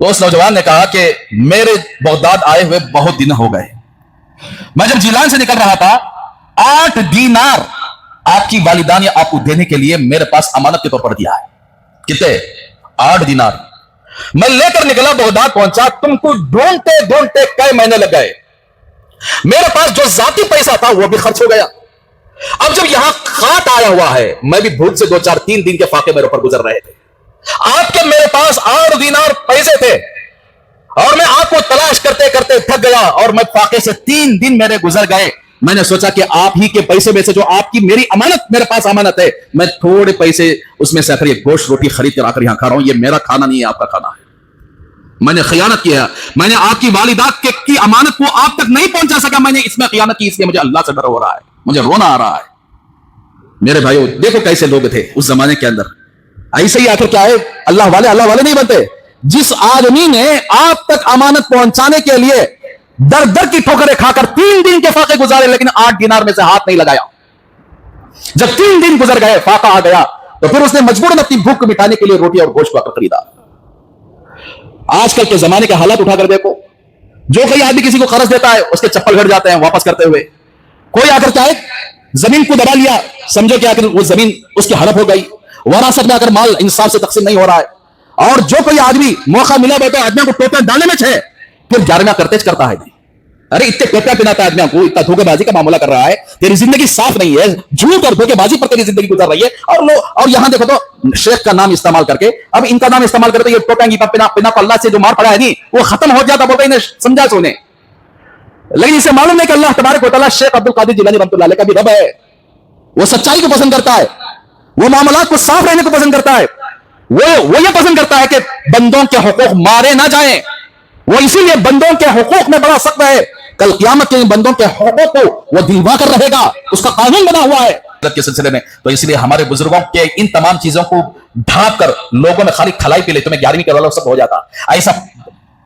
تو اس نوجوان نے کہا کہ میرے بغداد آئے ہوئے بہت دن ہو گئے، میں جب جیلان سے نکل رہا تھا 8 دینار آپ کی والدہ نے آپ کو دینے کے لیے میرے پاس امانت کے طور پر دیا ہے۔ کتنے؟ 8 دینار میں لے کر نکلا، بغداد پہنچا، تم کو ڈھونڈتے ڈھونڈتے کئی مہینے لگ گئے، میرے پاس جو ذاتی پیسہ تھا وہ بھی خرچ ہو گیا۔ اب جب یہاں خات آیا ہوا ہے، میں بھی بھوک سے 2-4-3 دن کے فاقے میرے اوپر گزر رہے تھے، آپ کے میرے پاس 8 دینار پیسے تھے اور میں آپ کو تلاش کرتے کرتے تھک گیا اور میں فاقے سے 3 دن میرے گزر گئے۔ میں نے سوچا کہ آپ ہی کے پیسے میں سے جو آپ کی میری امانت، میرے پاس امانت ہے، میں تھوڑے پیسے اس میں سے آخر یہ گوشت روٹی خرید کر آ کر یہاں کھا رہا ہوں، یہ میرا کھانا نہیں ہے، آپ کا کھانا ہے۔ میں نے خیانت کیا، میں نے آپ کی والدہ کی امانت کو آپ تک نہیں پہنچا سکا، میں نے اس میں خیانت کی، اس لیے مجھے اللہ سے ڈر ہو رہا ہے، مجھے رونا آ رہا ہے۔ میرے بھائیو دیکھو کیسے لوگ تھے اس زمانے کے اندر، ایسے ہی آخر کیا ہے، اللہ والے نہیں بنتے۔ جس آدمی نے آپ تک امانت پہنچانے کے لیے در در کی ٹھوکریں کھا کر 3 دن کے فاقے گزارے لیکن 8 دینار میں سے ہاتھ نہیں لگایا، جب 3 دن گزر گئے فاقہ آ گیا تو پھر اس نے مجبوراً اپنی بھوک کو مٹانے کے لیے روٹی اور گوشت کو خریدا۔ آج کل کے زمانے کے حالات اٹھا کر دیکھو، جو کوئی آدمی کسی کو قرض دیتا ہے اس کے چپل گھٹ جاتے ہیں واپس کرتے ہوئے، کوئی آ کر کیا ہے زمین کو دبا لیا، سمجھو کہ وہ زمین اس کی ہڑپ ہو گئی، وراثت میں اگر مال انصاف سے تقسیم نہیں ہو رہا ہے، اور جو کوئی آدمی موقع ملا بیٹھے آدمیوں کو ٹوپیاں ڈالنے میں چھے، پھر 11واں کرتے کرتا ہے، ارے اتنے ٹوپیاں پہناتا ہے آدمیوں کو، اتنا دھوکے بازی کا معاملہ کر رہا ہے، تیری زندگی صاف نہیں ہے، جھوٹ اور دھوکے بازی پر تیری زندگی گزر رہی ہے، اور یہاں دیکھو تو شیخ کا نام استعمال کر کے، اب ان کا نام استعمال کرتے یہ ٹوپیاں کی پنا کو اللہ سے جو مار پڑا ہے نہیں وہ ختم ہو جاتا، بولتے انہیں سمجھا سونے، لیکن اسے معلوم ہے کہ اللہ تبارک و تعالیٰ شیخ عبد القادر جیلانی رحمۃ اللہ علیہ کا بھی رب ہے، وہ سچائی کو پسند کرتا ہے، وہ معاملات کو صاف رہنے کو پسند کرتا ہے، وہ یہ پسند کرتا ہے کہ بندوں کے حقوق مارے نہ جائیں، وہ اسی لیے بندوں کے حقوق میں بڑا سخت ہے، کل قیامت کے بندوں کے حقوق کو وہ دلوا کر رہے گا، اس کا قانون بنا ہوا ہے کے سلسلے میں۔ تو اس لیے ہمارے بزرگوں کے ان تمام چیزوں کو ڈھانپ کر لوگوں نے خالی کھلائی پی لے، تمہیں 11ویں کے والا سب ہو جاتا، ایسا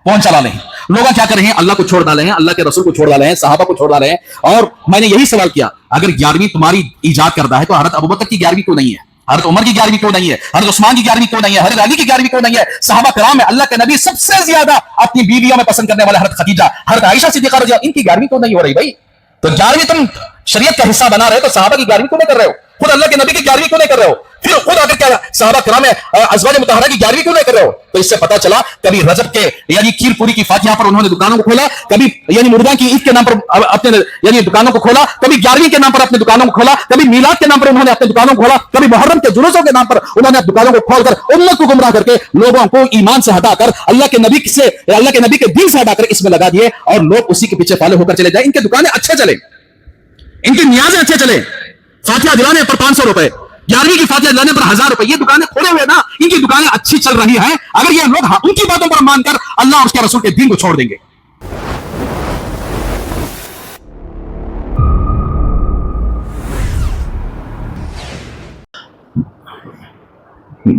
پہنچ چلا نہیں، لوگ کیا کر رہے ہیں، اللہ کو چھوڑ ڈالے ہیں، اللہ کے رسول کو چھوڑ ڈالے ہیں، صحابہ کو چھوڑ ڈالے ہیں، اور میں نے یہی سوال کیا اگر 11ویں تمہاری ایجاد کردہ ہے تو حضرت ابوبکر کی 11ویں کیوں نہیں ہے، حضرت عمر کی 11ویں کیوں نہیں ہے، حضرت عثمان کی 11ویں کیوں نہیں ہے، حضرت علی کی 11ویں کیوں نہیں ہے، صحابہ کرام میں اللہ کے نبی سب سے زیادہ اپنی بیویوں میں پسند کرنے والے حضرت خدیجہ، حضرت عائشہ صدیقہ رضی اللہ عنہا، ان کی 11ویں کیوں نہیں ہو رہی بھائی؟ تو 11ویں تم شریعت کا حصہ بنا رہے تو صحابہ کی 11ویں کیوں نہیں کر رہے ہو؟ خود اللہ کے نبی کی 11ویں کیوں نہیں کر رہے ہو؟ پھر خود آگے کیا صحابہ کرام ازواج مطہرہ کی 11ویں کیوں نہیں کر رہے ہو؟ تو اس سے پتا چلا کبھی رجب کے یعنی کھیر پوری کی فاتحہ پر انہوں نے دکانوں کو کھولا، کبھی یعنی مردان کی عید کے نام پر اپنے یعنی دکانوں کو کھولا، کبھی 11ویں کے نام پر اپنے دکانوں کو کھولا، کبھی میلاد کے نام پر انہوں نے اپنے دکانوں کو کھولا، کبھی محرم کے جلوسوں کے نام پر انہوں نے دکانوں کو کھول کر امت کو گمراہ کر کے لوگوں کو ایمان سے ہٹا کر اللہ کے نبی کے دین سے ہٹا کر اس میں لگا دیے، اور لوگ اسی کے پیچھے فالو ہو کر چلے جائیں، ان کی دکانیں اچھے چلیں، ان کی نیازیں اچھے چلیں، فاتحہ دلانے پر 500 روپے، 11ویں کی فاتحہ دلانے پر 1000 روپے، یہ دکانیں کھولے ہوئے نا، ان کی دکانیں اچھی چل رہی ہیں، اگر یہ لوگ ان کی باتوں پر مان کر اللہ اور اس کے رسول کے دین کو چھوڑ دیں گے۔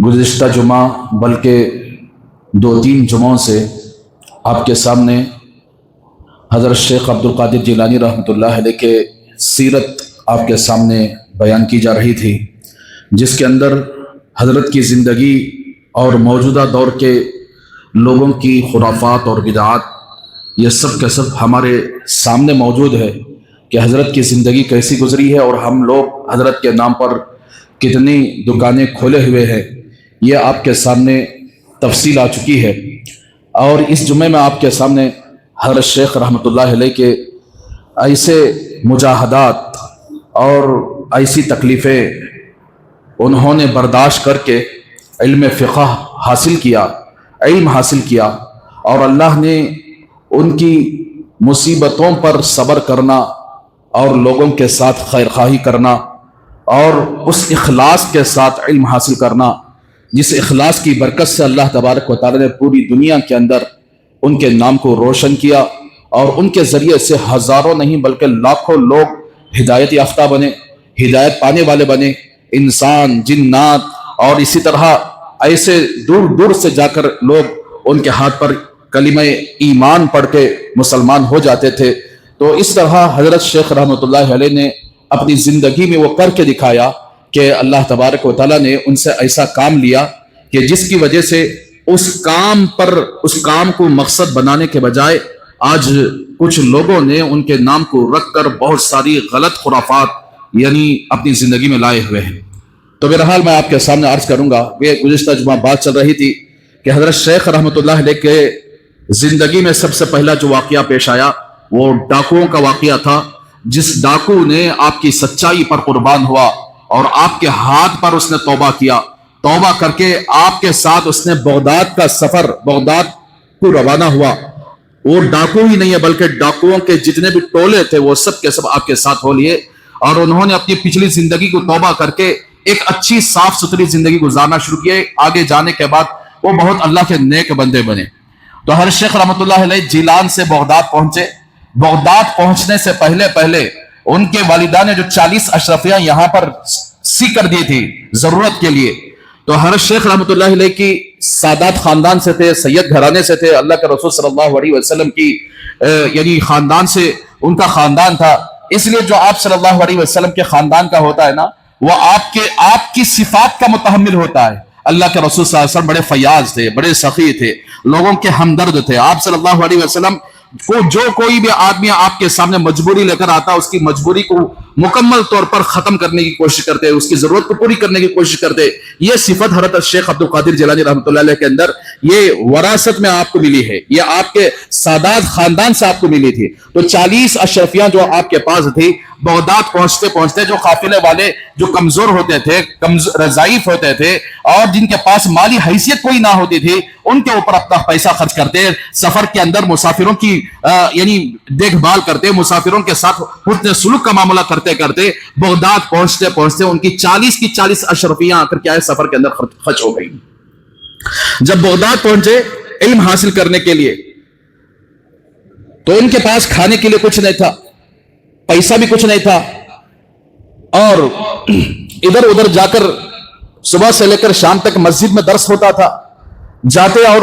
گزشتہ جمعہ بلکہ 2-3 جمعوں سے آپ کے سامنے حضرت شیخ عبد القادر جیلانی رحمۃ اللہ علیہ کے سیرت آپ کے سامنے بیان کی جا رہی تھی، جس کے اندر حضرت کی زندگی اور موجودہ دور کے لوگوں کی خرافات اور بدعات یہ سب کے سب ہمارے سامنے موجود ہے کہ حضرت کی زندگی کیسی گزری ہے اور ہم لوگ حضرت کے نام پر کتنی دکانیں کھولے ہوئے ہیں، یہ آپ کے سامنے تفصیل آ چکی ہے۔ اور اس جمعے میں آپ کے سامنے حضرت شیخ رحمۃ اللہ علیہ کے ایسے مجاہدات اور ایسی تکلیفیں انہوں نے برداشت کر کے علم فقہ حاصل کیا، علم حاصل کیا، اور اللہ نے ان کی مصیبتوں پر صبر کرنا اور لوگوں کے ساتھ خیرخواہی کرنا اور اس اخلاص کے ساتھ علم حاصل کرنا، جس اخلاص کی برکت سے اللہ تبارک و تعالی نے پوری دنیا کے اندر ان کے نام کو روشن کیا، اور ان کے ذریعے سے ہزاروں نہیں بلکہ لاکھوں لوگ ہدایت یافتہ بنے، ہدایت پانے والے بنے، انسان، جنات، اور اسی طرح ایسے دور دور سے جا کر لوگ ان کے ہاتھ پر کلمہ ایمان پڑھ کے مسلمان ہو جاتے تھے۔ تو اس طرح حضرت شیخ رحمۃ اللہ علیہ نے اپنی زندگی میں وہ کر کے دکھایا کہ اللہ تبارک و تعالیٰ نے ان سے ایسا کام لیا کہ جس کی وجہ سے اس کام کو مقصد بنانے کے بجائے آج کچھ لوگوں نے ان کے نام کو رکھ کر بہت ساری غلط خرافات یعنی اپنی زندگی میں لائے ہوئے ہیں۔ تو بہرحال میں آپ کے سامنے عرض کروں گا، یہ گزشتہ جمعہ بات چل رہی تھی کہ حضرت شیخ رحمۃ اللہ علیہ کے زندگی میں سب سے پہلا جو واقعہ پیش آیا وہ ڈاکوؤں کا واقعہ تھا، جس ڈاکو نے آپ کی سچائی پر قربان ہوا اور آپ کے ہاتھ پر اس نے توبہ کیا، توبہ کر کے آپ کے ساتھ اس نے بغداد کا سفر، بغداد کو روانہ ہوا۔ وہ ڈاکو ہی نہیں ہے بلکہ ڈاکوؤں کے جتنے بھی ٹولے تھے وہ سب کے سب آپ کے ساتھ ہو لیے، اور انہوں نے اپنی پچھلی زندگی کو توبہ کر کے ایک اچھی صاف ستھری زندگی گزارنا شروع کیے۔ آگے جانے کے بعد وہ بہت اللہ کے نیک بندے بنے۔ تو حضرت شیخ رحمۃ اللہ علیہ جیلان سے بغداد پہنچے۔ بغداد پہنچنے سے پہلے ان کے والدہ نے جو 40 اشرفیاں یہاں پر سی کر دی تھی ضرورت کے لیے، تو حضرت شیخ رحمۃ اللہ علیہ کی سادات خاندان سے تھے، سید گھرانے سے تھے، اللہ کے رسول صلی اللہ علیہ وسلم کی یعنی خاندان سے ان کا خاندان تھا، اس لیے جو آپ صلی اللہ علیہ وسلم کے خاندان کا ہوتا ہے نا، وہ آپ کی صفات کا متحمل ہوتا ہے۔ اللہ کے رسول صلی اللہ علیہ وسلم بڑے فیاض تھے، بڑے سخی تھے، لوگوں کے ہمدرد تھے۔ آپ صلی اللہ علیہ وسلم کو جو کوئی بھی آدمی آپ کے سامنے مجبوری لے کر آتا، اس کی مجبوری کو مکمل طور پر ختم کرنے کی کوشش کرتے، اس کی ضرورت کو پوری کرنے کی کوشش کرتے۔ یہ صفت حضرت شیخ عبد القادر جیلانی رحمۃ اللہ علیہ کے اندر یہ وراثت میں آپ کو ملی ہے، یہ آپ کے سادات خاندان سے آپ کو ملی تھی۔ تو 40 اشرفیاں جو آپ کے پاس تھی، بغداد پہنچتے جو قافلے والے جو کمزور ہوتے تھے، ضعیف ہوتے تھے، اور جن کے پاس مالی حیثیت کوئی نہ ہوتی تھی، ان کے اوپر اپنا پیسہ خرچ کرتے، سفر کے اندر مسافروں کی یعنی دیکھ بھال کرتے، مسافروں کے ساتھ حسن سلوک کا معاملہ کرتے بغداد پہنچتے ان کی 40 اشرفیاں آ کر کیا ہے سفر کے اندر خرچ ہو گئی۔ جب بغداد پہنچے علم حاصل کرنے کے لیے، تو ان کے پاس کھانے کے لیے کچھ نہیں تھا، پیسہ بھی کچھ نہیں تھا، اور ادھر ادھر جا کر صبح سے لے کر شام تک مسجد میں درس ہوتا تھا، جاتے اور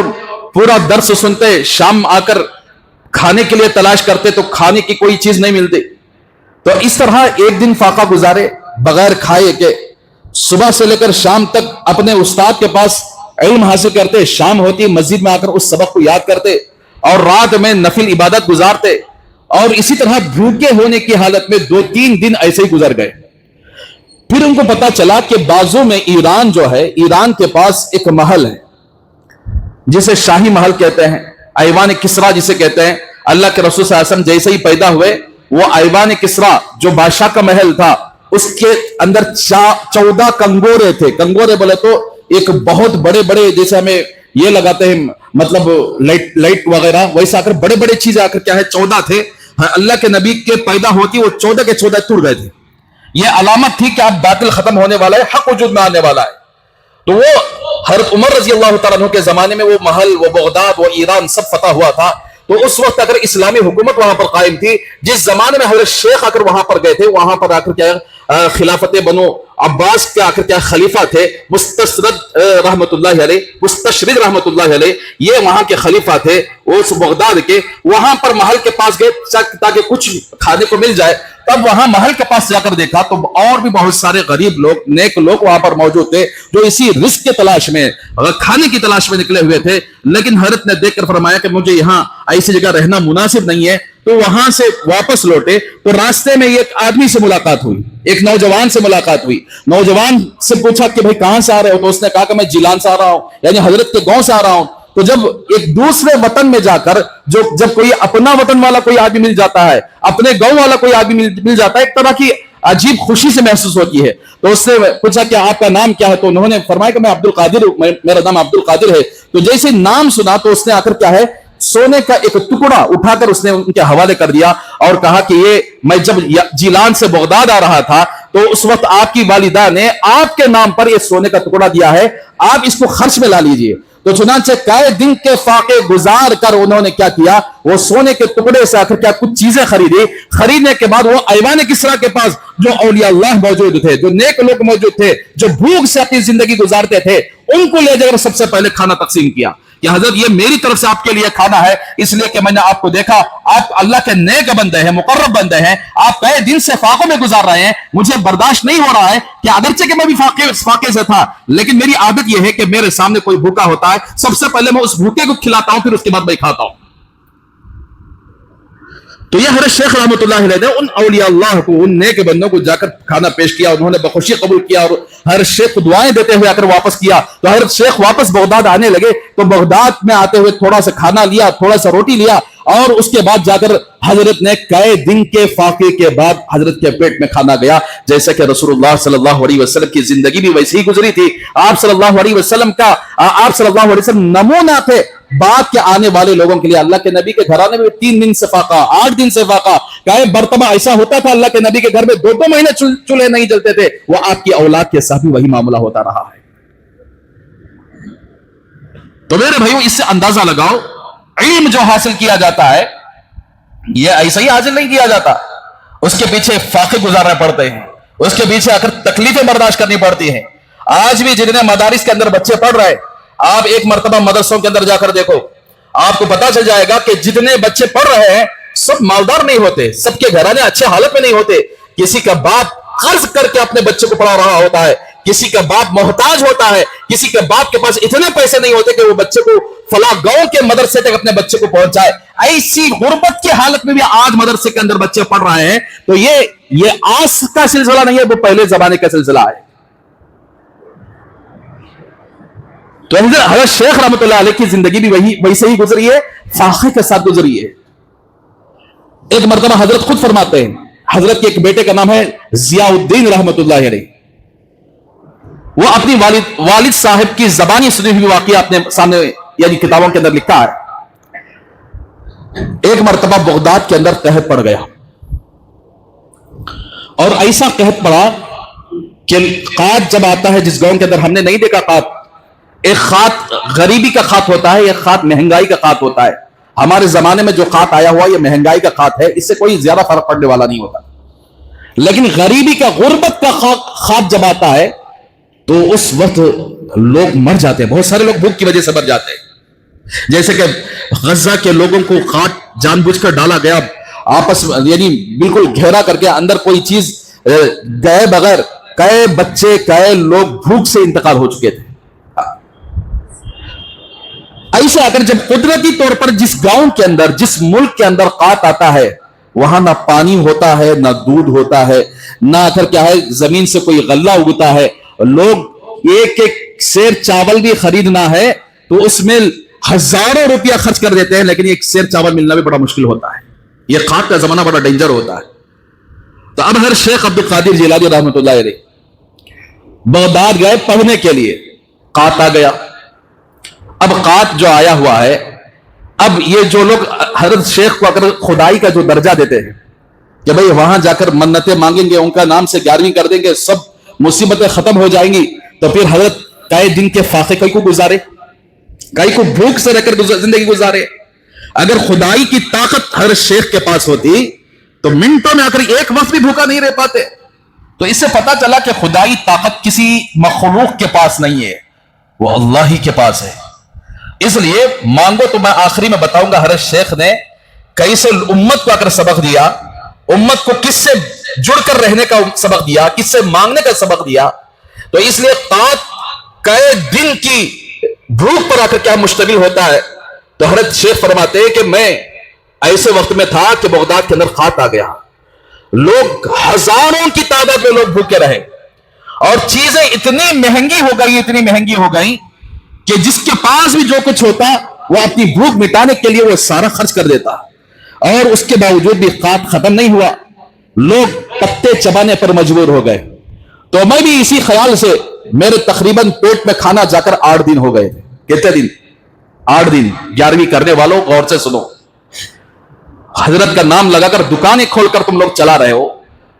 پورا درس سنتے، شام آ کر کھانے کے لیے تلاش کرتے تو کھانے کی کوئی چیز نہیں ملتی۔ تو اس طرح ایک دن فاقہ گزارے بغیر کھائے کہ صبح سے لے کر شام تک اپنے استاد کے پاس علم حاصل کرتے، شام ہوتی مسجد میں آ کر اس سبق کو یاد کرتے، اور رات میں نفل عبادت گزارتے، اور اسی طرح بھوکے ہونے کی حالت میں 2-3 دن ایسے ہی گزر گئے۔ پھر ان کو پتا چلا کہ بازو میں ایران جو ہے، ایران کے پاس ایک محل ہے جسے شاہی محل کہتے ہیں، ایوان کسرا جسے کہتے ہیں۔ اللہ کے رسول صلی اللہ علیہ وسلم جیسے ہی پیدا ہوئے، وہ ایوان کسرا جو بادشاہ کا محل تھا، اس کے اندر 14 کنگورے تھے۔ کنگورے بولے تو ایک بہت بڑے بڑے، جیسے ہمیں یہ لگاتے ہیں مطلب لائٹ وغیرہ، ویسا آ کر بڑے بڑے چیزیں آ کر کیا ہے 14 تھے۔ اللہ کے نبی کے پیدا ہوتی وہ 14 کے 14 ٹوٹ گئے تھے۔ یہ علامت تھی کہ اب باطل ختم ہونے والا ہے، حق وجود میں آنے والا ہے۔ تو وہ حضرت عمر رضی اللہ تعالیٰ عنہ کے زمانے میں وہ محل، وہ بغداد، وہ ایران سب فتح ہوا تھا۔ تو اس وقت اگر اسلامی حکومت وہاں پر قائم تھی، جس زمانے میں حضرت شیخ آ کر وہاں پر گئے تھے، وہاں پر آ کر کیا خلافت بنو عباس کے آ کر کیا خلیفہ تھے، مستشرد رحمت اللہ علیہ، یہ وہاں کے خلیفہ تھے اس بغداد کے۔ وہاں پر محل کے پاس گئے تاکہ کچھ کھانے کو مل جائے۔ تب وہاں محل کے پاس جا کر دیکھا تو اور بھی بہت سارے غریب لوگ، نیک لوگ وہاں پر موجود تھے، جو اسی رزق کے تلاش میں، کھانے کی تلاش میں نکلے ہوئے تھے۔ لیکن حضرت نے دیکھ کر فرمایا کہ مجھے یہاں ایسی جگہ رہنا مناسب نہیں ہے، تو وہاں سے واپس لوٹے تو راستے میں ایک آدمی سے ملاقات ہوئی، ایک نوجوان سے ملاقات ہوئی۔ نوجوان سے پوچھا کہ بھائی کہاں سے آ رہے ہو؟ تو اس نے کہا کہ میں جیلان سے آ رہا ہوں، یعنی حضرت کے گاؤں سے آ رہا ہوں۔ تو جب ایک دوسرے وطن میں جا کر جب کوئی اپنا وطن والا کوئی آدمی مل جاتا ہے، اپنے گاؤں والا کوئی آدمی مل جاتا ہے، ایک طرح کی عجیب خوشی سے محسوس ہوتی ہے۔ تو اس سے پوچھا کہ آپ کا نام کیا ہے؟ تو انہوں نے فرمایا کہ میں عبد القادر، میرا نام عبد القادر ہے۔ تو جیسے نام سنا تو اس نے آ کر کیا ہے سونے کا ایک ٹکڑا اٹھا کر اس نے ان کے حوالے کر دیا، اور کہا کہ یہ میں جب جیلان سے بغداد آ رہا تھا تو اس وقت آپ کی والدہ نے آپ کے نام پر یہ سونے کا ٹکڑا دیا ہے، آپ اس کو خرچ میں لا لیجئے۔ تو چنانچہ کئی دن کے فاقے گزار کر انہوں نے کیا کیا، وہ سونے کے ٹکڑے سے آخر کیا کچھ چیزیں خریدنے کے بعد وہ ایوان کسرا کے پاس جو اولیاء اللہ موجود تھے، جو نیک لوگ موجود تھے، جو بھوک سے اپنی زندگی گزارتے تھے، ان کو لے جا کر سب سے پہلے کھانا تقسیم کیا۔ کہ حضرت یہ میری طرف سے آپ کے لیے کھانا ہے، اس لیے کہ میں نے آپ کو دیکھا، آپ اللہ کے نیک بندے ہیں، مقرب بندے ہیں، آپ کئی دن سے فاقوں میں گزار رہے ہیں، مجھے برداشت نہیں ہو رہا ہے کہ اگرچہ کہ میں بھی فاقے سے تھا، لیکن میری عادت یہ ہے کہ میرے سامنے کوئی بھوکا ہوتا ہے، سب سے پہلے میں اس بھوکے کو کھلاتا ہوں، پھر اس کے بعد میں کھاتا ہوں۔ تو یہ حضرت شیخ رحمۃ اللہ علیہ نے ان اولیاء اللہ کو، ان نیک بندوں کو جا کر کھانا پیش کیا، انہوں نے بخوشی قبول کیا، اور حضرت شیخ کو دعائیں دیتے ہوئے آ کر واپس کیا۔ تو حضرت شیخ واپس بغداد آنے لگے، تو بغداد میں آتے ہوئے تھوڑا سا کھانا لیا، تھوڑا سا روٹی لیا، اور اس کے بعد جا کر حضرت نے کئی دن کے فاقے کے بعد حضرت کے پیٹ میں کھانا گیا، جیسا کہ رسول اللہ صلی اللہ علیہ وسلم کی زندگی بھی ویسے ہی گزری تھی۔ آپ صلی اللہ علیہ وسلم نمونہ تھے بعد کے آنے والے لوگوں کے لیے۔ اللہ کے نبی کے گھرانے میں 3 دن سے فاقہ، 8 دن سے فاقہ، کئی مرتبہ ایسا ہوتا تھا اللہ کے نبی کے گھر میں 2 مہینے چولہے نہیں جلتے تھے۔ وہ آپ کی اولاد کے ساتھ بھی وہی معاملہ ہوتا رہا ہے۔ تو میرے بھائیو، اس سے اندازہ لگاؤ، علم جو حاصل کیا جاتا ہے یہ ایسا ہی حاصل نہیں کیا جاتا، اس کے پیچھے فاقے گزارنے پڑتے ہیں، اس کے پیچھے آ کر تکلیفیں برداشت کرنی پڑتی ہیں۔ آج بھی جتنے مدارس کے اندر بچے پڑھ رہے ہیں، آپ ایک مرتبہ مدرسوں کے اندر جا کر دیکھو، آپ کو پتا چل جائے گا کہ جتنے بچے پڑھ رہے ہیں سب مالدار نہیں ہوتے، سب کے گھرانے اچھے حالت میں نہیں ہوتے۔ کسی کا باپ قرض کر کے اپنے بچے کو پڑھا رہا ہوتا ہے، کسی کا باپ محتاج ہوتا ہے، کسی کے باپ کے پاس اتنے پیسے نہیں ہوتے کہ وہ بچے کو فلاں گاؤں کے مدرسے تک اپنے بچے کو پہنچائے۔ ایسی غربت کی حالت میں بھی آج مدرسے کے اندر بچے پڑھ رہے ہیں۔ تو یہ آج کا سلسلہ نہیں ہے، وہ پہلے زمانے کا سلسلہ ہے۔ تو حضرت شیخ رحمۃ اللہ علیہ کی زندگی بھی ویسے ہی گزری ہے، فاقے کے ساتھ گزری ہے۔ ایک مرتبہ حضرت خود فرماتے ہیں، حضرت کے ایک بیٹے کا نام ہے ضیاء الدین رحمۃ اللہ علیہ، وہ اپنی والد صاحب کی زبانی سنی ہوئی واقعہ اپنے سامنے یعنی کتابوں کے اندر لکھا ہے۔ ایک مرتبہ بغداد کے اندر قحط پڑ گیا، اور ایسا قحط پڑا کہ قحط جب آتا ہے، جس گاؤں کے اندر ہم نے نہیں دیکھا قحط، ایک قحط غریبی کا قحط ہوتا ہے، ایک قحط مہنگائی کا قحط ہوتا ہے۔ ہمارے زمانے میں جو قحط آیا ہوا یہ مہنگائی کا قحط ہے، اس سے کوئی زیادہ فرق پڑنے والا نہیں ہوتا، لیکن غریبی کا، غربت کا قحط جب آتا ہے تو اس وقت لوگ مر جاتے ہیں، بہت سارے لوگ بھوک کی وجہ سے مر جاتے ہیں۔ جیسے کہ غزہ کے لوگوں کو قحط جان بوجھ کر ڈالا گیا، آپس یعنی بالکل گھیرا کر کے، اندر کوئی چیز گئے بغیر کئی بچے، کئی لوگ بھوک سے انتقال ہو چکے تھے۔ ایسے اگر جب قدرتی طور پر جس گاؤں کے اندر، جس ملک کے اندر قحط آتا ہے، وہاں نہ پانی ہوتا ہے، نہ دودھ ہوتا ہے، نہ اگر کیا ہے زمین سے کوئی غلہ اگتا ہے، لوگ ایک سیر چاول بھی خریدنا ہے تو اس میں ہزاروں روپیہ خرچ کر دیتے ہیں، لیکن ایک سیر چاول ملنا بھی بڑا مشکل ہوتا ہے۔ یہ قحط کا زمانہ بڑا ڈینجر ہوتا ہے۔ تو اب ہر شیخ عبد القادر جیلانی رحمۃ اللہ علیہ بغداد گئے پڑھنے کے لیے، قحط آ گیا۔ اب قحط جو آیا ہوا ہے، اب یہ جو لوگ حضرت شیخ کو اگر خدائی کا جو درجہ دیتے ہیں کہ بھئی وہاں جا کر منتیں مانگیں گے، ان کا نام سے 11ویں کر دیں گے، سب مصیبتیں ختم ہو جائیں گی، تو پھر حضرت کئی دن کے فاقے کئی کو گزارے، کئی کو بھوک سے رہ کر زندگی گزارے۔ اگر خدائی کی طاقت حضرت شیخ کے پاس ہوتی تو منٹوں میں اگر ایک وقت بھی بھوکا نہیں رہ پاتے۔ تو اس سے پتا چلا کہ خدائی طاقت کسی مخلوق کے پاس نہیں ہے، وہ اللہ ہی کے پاس ہے۔ اس لیے مانگو تو میں آخری میں بتاؤں گا حضرت شیخ نے کیسے امت کو اگر سبق دیا، امت کو کس سے جڑ کر رہنے کا سبق دیا، کس سے مانگنے کا سبق دیا۔ تو اس لیے قحط کئی دن کی بھوک پر آ کر کیا مشتمل ہوتا ہے۔ تو حضرت شیخ فرماتے ہیں کہ میں ایسے وقت میں تھا کہ بغداد کے اندر قحط آ گیا، لوگ ہزاروں کی تعداد میں لوگ بھوکے رہے، اور چیزیں اتنی مہنگی ہو گئی، اتنی مہنگی ہو گئی کہ جس کے پاس بھی جو کچھ ہوتا وہ اپنی بھوک مٹانے کے لیے وہ سارا خرچ کر دیتا، اور اس کے باوجود بھی قحط ختم نہیں ہوا، لوگ پتے چبانے پر مجبور ہو گئے۔ تو میں بھی اسی خیال سے، میرے تقریباً پیٹ میں کھانا جا کر 8 دن ہو گئے تھے۔ کتنے دن؟ 8 دن۔ 11ویں کرنے والوں غور سے سنو، حضرت کا نام لگا کر دکانیں کھول کر تم لوگ چلا رہے ہو،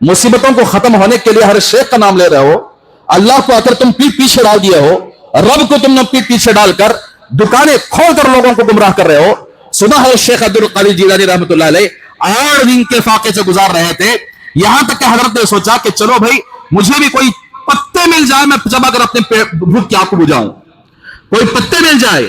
مصیبتوں کو ختم ہونے کے لیے ہر شیخ کا نام لے رہے ہو، اللہ کو اگر تم پیٹ پیچھے ڈال دیے ہو، رب کو تم نے پیٹ پیچھے ڈال کر دکانیں کھول کر لوگوں کو گمراہ کر رہے ہو۔ سنا ہے شیخ عبد القادر جیلانی رحمۃ اللہ علیہ 8 دن کے فاقے سے گزار رہے تھے، یہاں تک کہ حضرت نے سوچا کہ چلو بھائی مجھے بھی کوئی پتے مل جائے، میں چبا کر اپنے بھوک کی آگ کو بجھاؤں، کوئی پتے مل جائے،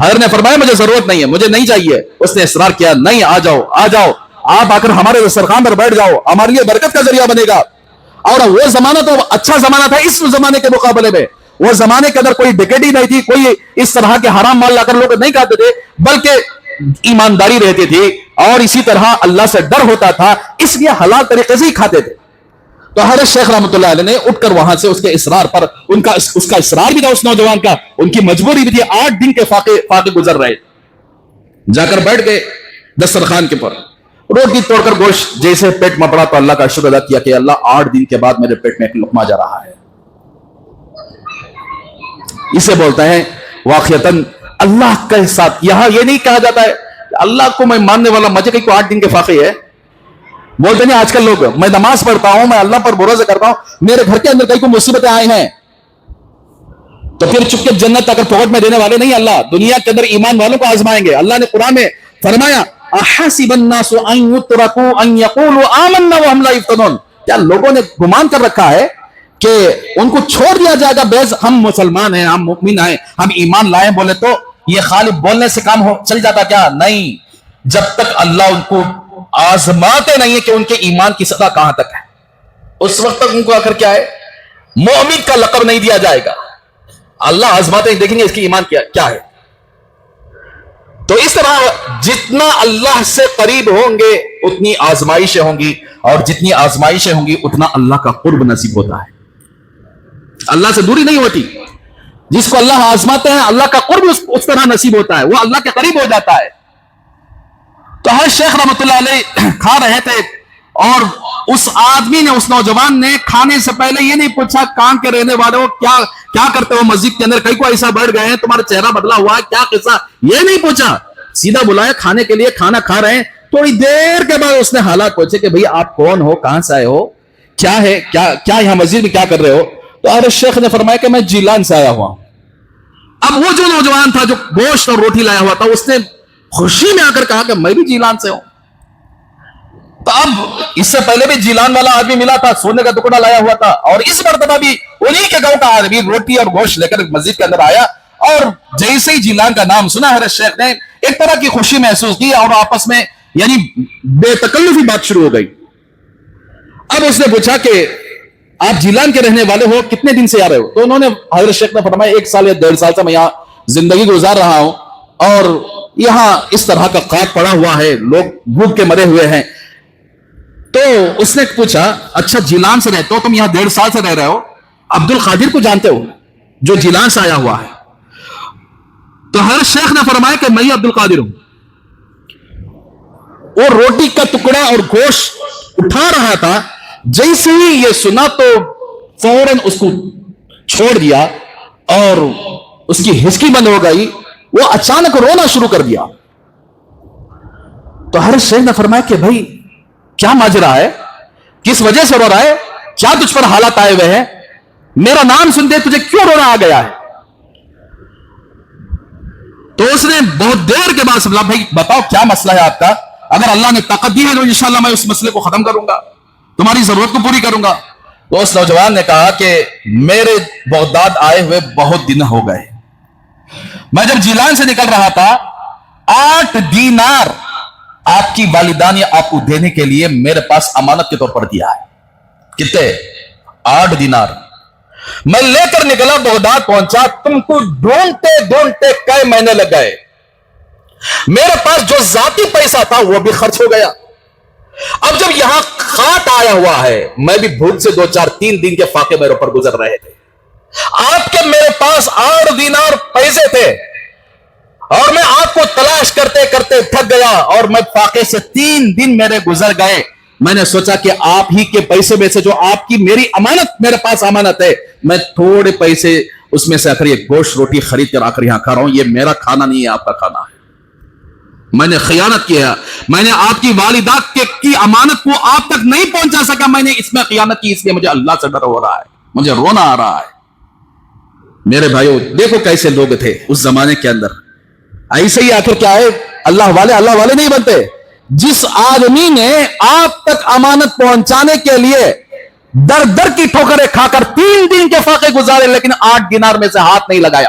حضرت نے فرمایا مجھے ضرورت نہیں ہے، مجھے نہیں چاہیے. اس نے اصرار کیا، نہیں، آ جاؤ آ جاؤ، آپ آ کر ہمارے دسترخوان پر بیٹھ جاؤ، ہمارے لیے برکت کا ذریعہ بنے گا. اور وہ زمانہ تو اچھا زمانہ تھا اس زمانے کے مقابلے میں. وہ زمانے کے اندر کوئی ڈکیٹی نہیں تھی، کوئی اس طرح کے حرام مال لا کر لوگ نہیں کھاتے تھے، بلکہ ایمانداری رہتی تھی اور اسی طرح اللہ سے ڈر ہوتا تھا، اس لیے حلال طریقے سے ہی کھاتے تھے. تو حضرت شیخ رحمۃ اللہ علیہ نے اٹھ کر وہاں سے اس کے اصرار پر، اس کا اصرار بھی تھا اس نوجوان کا، ان کی مجبوری بھی تھی، 8 دن کے فاقے گزر رہے، جا کر بیٹھ گئے دسترخوان کے پر، روٹی توڑ کر گوشت جیسے پیٹ میں پڑا تو اللہ کا شکر ادا کیا کہ اللہ 8 دن کے بعد میرے پیٹ میں ایک لقمہ جا رہا ہے. اسے بولتے ہیں واقعتاً اللہ کے ساتھ. یہاں یہ نہیں کہا جاتا ہے اللہ کو میں ماننے والا مجھے کہیں کو 8 دن کے فاقے ہے. بولتے ہیں آج کل لوگ میں نماز پڑھتا ہوں، میں اللہ پر بھروسہ کرتا ہوں، میرے گھر کے اندر کئی کو مصیبتیں آئی ہیں تو پھر چپ کے جنت اگر پکڑ میں دینے والے نہیں. اللہ دنیا کے اندر ایمان والوں کو آزمائیں گے. اللہ نے قرآن میں فرمایا احسب الناس ان يتركوا ان يقولوا آمنا وهم لا يفتنون. کیا لوگوں نے گمان کر رکھا ہے کہ ان کو چھوڑ دیا جائے گا بیز ہم مسلمان ہیں، ہم مؤمن ہیں، ہم ایمان لائیں بولے تو یہ خالی بولنے سے کام چل جاتا؟ کیا نہیں. جب تک اللہ ان کو آزماتے نہیں ہے کہ ان کے ایمان کی سطح کہاں تک ہے، اس وقت تک ان کو آخر کیا ہے مومن کا لقب نہیں دیا جائے گا. اللہ آزماتے دیکھیں گے اس کی ایمان کیا ہے. تو اس طرح جتنا اللہ سے قریب ہوں گے اتنی آزمائشیں ہوں گی، اور جتنی آزمائشیں ہوں گی اتنا اللہ کا قرب نصیب ہوتا ہے. اللہ سے دوری نہیں ہوتی. جس کو اللہ آزماتے ہیں اللہ کا قرب اس طرح نصیب ہوتا ہے، وہ اللہ کے قریب ہو جاتا ہے. تو ہر شیخ رحمۃ اللہ علیہ کھا رہے تھے اور اس آدمی نے، اس نوجوان نے کھانے سے پہلے یہ نہیں پوچھا کان کے رہنے والے ہو کیا کرتے ہو مسجد کے اندر، کئی کو ایسا بیٹھ گئے ہیں تمہارا چہرہ بدلا ہوا ہے کیا قصہ، یہ نہیں پوچھا. سیدھا بلایا کھانے کے لیے، کھانا کھا رہے ہیں. تھوڑی دیر کے بعد اس نے حالات پوچھے کہ بھئی آپ کون ہو، کہاں سے آئے ہو، کیا ہے، کیا یہاں مسجد میں کیا کر رہے ہو. تو حضرت شیخ نے فرمایا کہ میں جیلان سے آیا ہوا ہوں. اب وہ جو نوجوان تھا جو گوشت اور روٹی لایا ہوا تھا اس نے خوشی میں آ کر کہا کہ میں بھی جیلان سے ہوں. تو اب اس سے پہلے بھی جیلان والا آدمی ملا تھا، سونے کا ٹکڑا لایا ہوا تھا، اور اس مرتبہ بھی انہی کے گاؤں کا آدمی روٹی اور گوشت لے کر مسجد کے اندر آیا. اور جیسے ہی جیلان کا نام سنا حضرت شیخ نے ایک طرح کی خوشی محسوس کی اور آپس میں یعنی بے تکلفی بات شروع ہو گئی. اب اس نے پوچھا کہ آپ جیلان کے رہنے والے ہو، کتنے دن سے آ رہے ہو؟ تو انہوں نے حضرت شیخ نے فرمایا 1 سال یا 1.5 سال سے میں یہاں زندگی گزار رہا ہوں اور یہاں اس طرح کا قحط پڑا ہوا ہے، لوگ بھوک کے مرے ہوئے ہیں. تو اس نے پوچھا اچھا جیلان سے رہتے ہو، تم یہاں 1.5 سال سے رہ رہے ہو، عبد القادر کو جانتے ہو جو جیلان سے آیا ہوا ہے؟ تو حضرت شیخ نے فرمایا کہ میں عبد القادر ہوں. وہ روٹی کا ٹکڑا اور گوشت اٹھا رہا تھا، جیسے ہی یہ سنا تو فوراً اس کو چھوڑ دیا اور اس کی ہچکی بند ہو گئی. وہ اچانک رونا شروع کر دیا. تو حضرت شیخ نے فرمایا کہ بھائی کیا ماجرا ہے، کس وجہ سے رو رہا ہے، کیا تجھ پر حالات آئے ہوئے ہیں، میرا نام سن دے تجھے کیوں رونا آ گیا ہے؟ تو اس نے بہت دیر کے بعد سمجھا بھائی بتاؤ کیا مسئلہ ہے آپ کا، اگر اللہ نے طاقت دی ہے تو انشاءاللہ میں اس مسئلے کو ختم کروں گا، تمہاری ضرورت کو پوری کروں گا. تو اس نوجوان نے کہا کہ میرے بغداد آئے ہوئے بہت دن ہو گئے، میں جب جیلان سے نکل رہا تھا 8 دینار آپ کی والدہ نے آپ کو دینے کے لیے میرے پاس امانت کے طور پر دیا ہے. کتنے؟ 8 دینار. میں لے کر نکلا، بغداد پہنچا، تم کو ڈھونڈتے کئی مہینے لگ گئے. میرے پاس جو ذاتی پیسہ تھا وہ بھی خرچ ہو گیا. اب جب یہاں خاط آیا ہوا ہے، میں بھی بھوک سے 2-4-3 دن کے فاقے میرے اوپر گزر رہے تھے. آپ کے میرے پاس 8 دینار پیسے تھے اور میں آپ کو تلاش کرتے کرتے تھک گیا اور میں فاقے سے 3 دن میرے گزر گئے. میں نے سوچا کہ آپ ہی کے پیسے میں سے جو آپ کی میری امانت، میرے پاس امانت ہے، میں تھوڑے پیسے اس میں سے آخر یہ گوشت روٹی خرید کر آخر یہاں کھا رہا ہوں. یہ میرا کھانا نہیں ہے، آپ کا کھانا ہے. میں نے خیانت کیا، میں نے آپ کی والدہ کی امانت کو آپ تک نہیں پہنچا سکا، میں نے اس میں خیانت کی، اس لیے مجھے اللہ سے ڈر ہو رہا ہے، مجھے رونا آ رہا ہے. میرے بھائیو دیکھو کیسے لوگ تھے اس زمانے کے اندر. ایسے ہی آخر کیا ہے، اللہ والے نہیں بنتے. جس آدمی نے آپ تک امانت پہنچانے کے لیے در کی ٹھوکریں کھا کر 3 دن کے فاقے گزارے لیکن 8 دینار میں سے ہاتھ نہیں لگایا،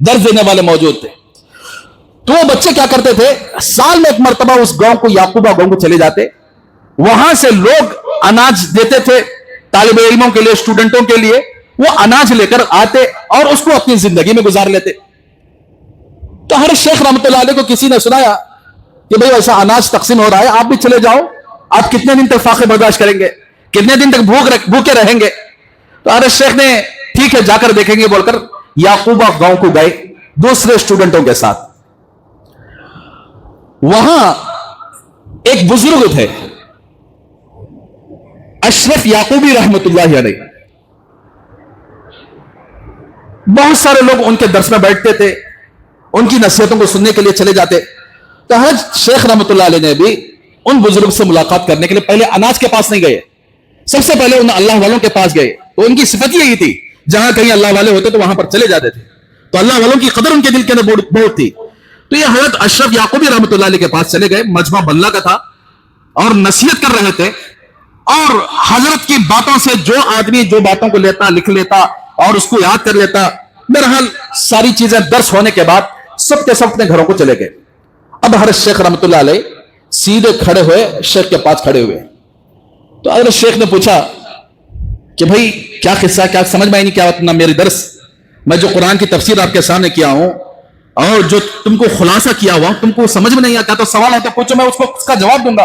درس دینے والے موجود تھے. تو وہ بچے کیا کرتے تھے, سال میں ایک مرتبہ اس گاؤں کو, یعقوبہ گاؤں کو چلے جاتے, وہاں سے لوگ اناج دیتے تھے طالب علموں کے لیے, اسٹوڈنٹوں کے لیے, وہ اناج لے کر آتے اور اس کو اپنی زندگی میں گزار لیتے. تو ہر شیخ رحمۃ اللہ علیہ کو کسی نے سنایا کہ بھئی ایسا اناج تقسیم ہو رہا ہے, آپ بھی چلے جاؤ, آپ کتنے دن تک فاقے برداشت کریں گے, کتنے دن تک بھوکے رہیں گے. تو ہر شیخ نے ٹھیک ہے جا کر دیکھیں گے بول کر یعقوبہ گاؤں کو گئے دوسرے اسٹوڈنٹوں کے ساتھ. وہاں ایک بزرگ تھے اشرف یعقوبی رحمت اللہ علیہ, بہت سارے لوگ ان کے درس میں بیٹھتے تھے, ان کی نصیحتوں کو سننے کے لیے چلے جاتے. تو حضرت شیخ رحمت اللہ علیہ نے بھی ان بزرگ سے ملاقات کرنے کے لیے پہلے اناج کے پاس نہیں گئے, سب سے پہلے ان اللہ والوں کے پاس گئے. تو ان کی صفت یہی تھی, جہاں کہیں اللہ والے ہوتے تو وہاں پر چلے جاتے تھے, تو اللہ والوں کی قدر ان کے دل کے اندر بہت تھی. تو یہ حضرت اشرف یعقوبی رحمت اللہ علیہ کے پاس چلے گئے, مجمع بلہ کا تھا, اور نصیحت کر رہے تھے. اور حضرت کی باتوں سے جو آدمی جو باتوں کو لیتا, لکھ لیتا اور اس کو یاد کر لیتا, بہرحال ساری چیزیں درس ہونے کے بعد سب کے سب اپنے گھروں کو چلے گئے. اب حضرت شیخ رحمت اللہ علیہ سیدھے کھڑے ہوئے, شیخ کے پاس کھڑے ہوئے. تو حضرت شیخ نے پوچھا کہ بھائی کیا قصہ, کیا سمجھ میں آئی نہیں, کیا نہ میری درس, میں جو قرآن کی تفسیر آپ کے سامنے کیا ہوں اور جو تم کو خلاصہ کیا ہوا, تم کو سمجھ میں نہیں آتا, تو سوال ہے تو پوچھو, میں اس کا جواب دوں گا.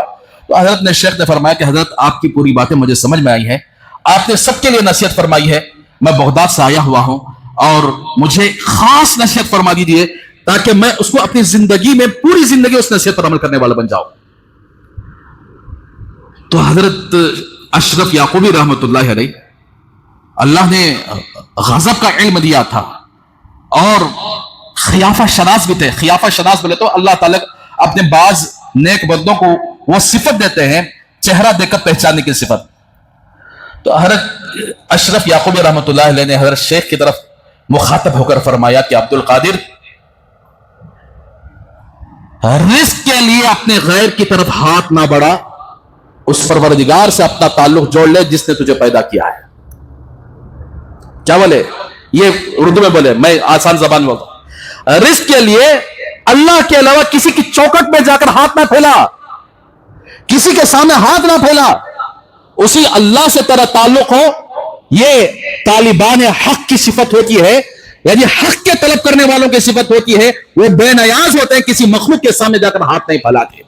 تو حضرت نے شیخ نے فرمایا کہ حضرت آپ کی پوری باتیں مجھے سمجھ میں آئی ہے, آپ نے سب کے لیے نصیحت فرمائی ہے, میں بغداد سے آیا ہوا ہوں اور مجھے خاص نصیحت فرما دیجیے تاکہ میں اس کو اپنی زندگی میں پوری زندگی اس نصیحت پر عمل کرنے والا بن جاؤں. تو حضرت اشرف یعقوبی رحمت اللہ علیہ, اللہ نے غضب کا علم دیا تھا اور خیافہ شناس بھی تھے. خیافہ شناس بولے تو اللہ تعالیٰ اپنے بعض نیک بندوں کو وہ صفت دیتے ہیں, چہرہ دیکھ کر پہچاننے کی صفت. تو حضرت اشرف یعقوبی رحمت اللہ علیہ نے حضرت شیخ کی طرف مخاطب ہو کر فرمایا کہ عبد القادر, رزق کے لیے اپنے غیر کی طرف ہاتھ نہ بڑھا, اس پروردگار سے اپنا تعلق جوڑ لے جس نے تجھے پیدا کیا ہے. کیا بولے, یہ اردو میں بولے, میں آسان زبان میں بولتا, رزق کے لیے اللہ کے علاوہ کسی کی چوکٹ میں جا کر ہاتھ نہ پھیلا, کسی کے سامنے ہاتھ نہ پھیلا, اسی اللہ سے تیرا تعلق ہو. یہ طالبان حق کی صفت ہوتی ہے, یعنی حق کے طلب کرنے والوں کی صفت ہوتی ہے, وہ بے نیاز ہوتے ہیں, کسی مخلوق کے سامنے جا کر ہاتھ نہیں پھیلاتے.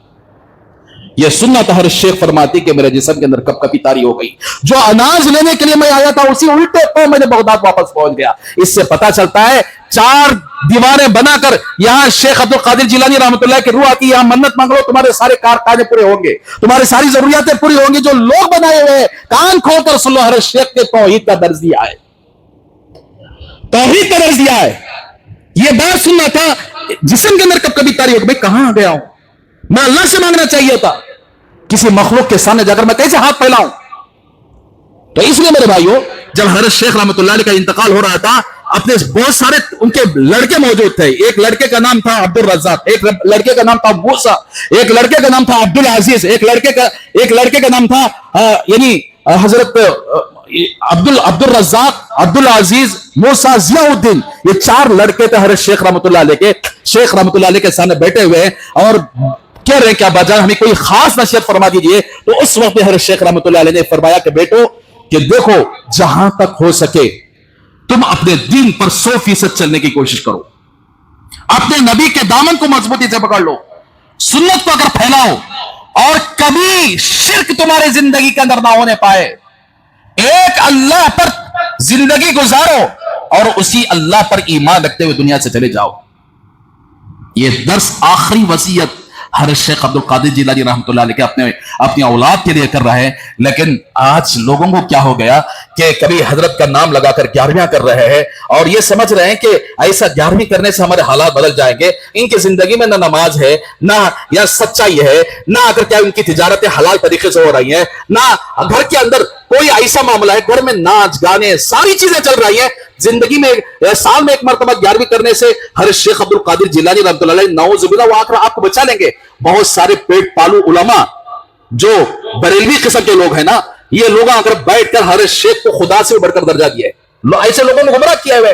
یہ سنت ہر شیخ فرماتی کہ میرے جسم کے اندر کب کبھی تاری ہو گئی, جو اناج لینے کے لیے میں آیا تھا اسی الٹے پاؤں میں نے بغداد واپس پہنچ گیا. اس سے پتا چلتا ہے چار دیواریں بنا کر یہاں شیخ عبد القادر جیلانی رحمۃ اللہ کی روح آتی ہے, یہاں منت مانگ لو, تمہارے سارے کارخانے پورے ہوں گے, تمہاری ساری ضروریاتیں پوری ہوں گی. جو لوگ بنائے ہوئے, کان کھول کر سن لو, ہر شیخ نے توحید کا درس دیا ہے, توحید کا درس دیا ہے. یہ بات سننا تھا جسم کے اندر کب کبھی تاری ہو گئی, بھائی کہاں آ گیا ہوں میں, اللہ سے مانگنا چاہیے تھا, کسی مخلوق کے سامنے جا کر میں کیسے ہاتھ پھیلاؤں. تو اس لیے میرے بھائیوں, جب حضرت شیخ رحمت اللہ علیہ کا انتقال ہو رہا تھا, اپنے بہت سارے ان کے لڑکے موجود تھے. ایک لڑکے کا نام تھا عبد الرزاق, ایک لڑکے کا نام تھا موسیٰ, ایک لڑکے کا نام تھا عبد العزیز, ایک لڑکے کا نام تھا یعنی حضرت عبد الرزاق, عبد العزیز, موسیٰ, ضیاء الدین. یہ چار لڑکے تھے حضرت شیخ رحمت اللہ علیہ کے. شیخ رحمت اللہ علیہ کے سامنے بیٹھے ہوئے ہیں اور کہہ رہے ہیں کہ ابا جان ہمیں کوئی خاص نصیحت فرما دیجئے. تو اس وقت میں حضرت شیخ رحمت اللہ علیہ نے فرمایا کہ بیٹو, کہ دیکھو جہاں تک ہو سکے تم اپنے دین پر 100% چلنے کی کوشش کرو, اپنے نبی کے دامن کو مضبوطی سے پکڑ لو, سنت کو اگر پھیلاؤ, اور کبھی شرک تمہاری زندگی کے اندر نہ ہونے پائے. ایک اللہ پر زندگی گزارو اور اسی اللہ پر ایمان رکھتے ہوئے دنیا سے چلے جاؤ. یہ درس آخری وصیت حضرت شیخ عبد القادر جیلانی رحمۃ اللہ علیہ اپنی اولاد کے لیے کر رہے ہیں. لیکن آج لوگوں کو کیا ہو گیا کہ کبھی حضرت کا نام لگا کر 11ویں کر رہے ہیں اور یہ سمجھ رہے ہیں کہ ایسا 11ویں کرنے سے ہمارے حالات بدل جائیں گے. ان کی زندگی میں نہ نماز ہے, نہ یا سچائی ہے, نہ اگر کیا ان کی تجارتیں حلال طریقے سے ہو رہی ہیں, نہ گھر کے اندر کوئی ایسا معاملہ ہے, گھر میں ناچ گانے ساری چیزیں چل رہی ہیں. زندگی میں سال میں ایک مرتبہ 11ویں کرنے سے حضرت شیخ عبد القادر جیلانی رحمۃ اللہ علیہ نعوذ باللہ وہ آخر آپ کو بچا لیں گے. بہت سارے پیٹ پالو علماء جو بریلوی قسم کے لوگ ہیں نا, یہ لوگ اگر بیٹھ کر حضرت شیخ کو خدا سے بڑھ کر درجہ دیا ہے, ایسے لوگوں نے گمراہ کیا ہے.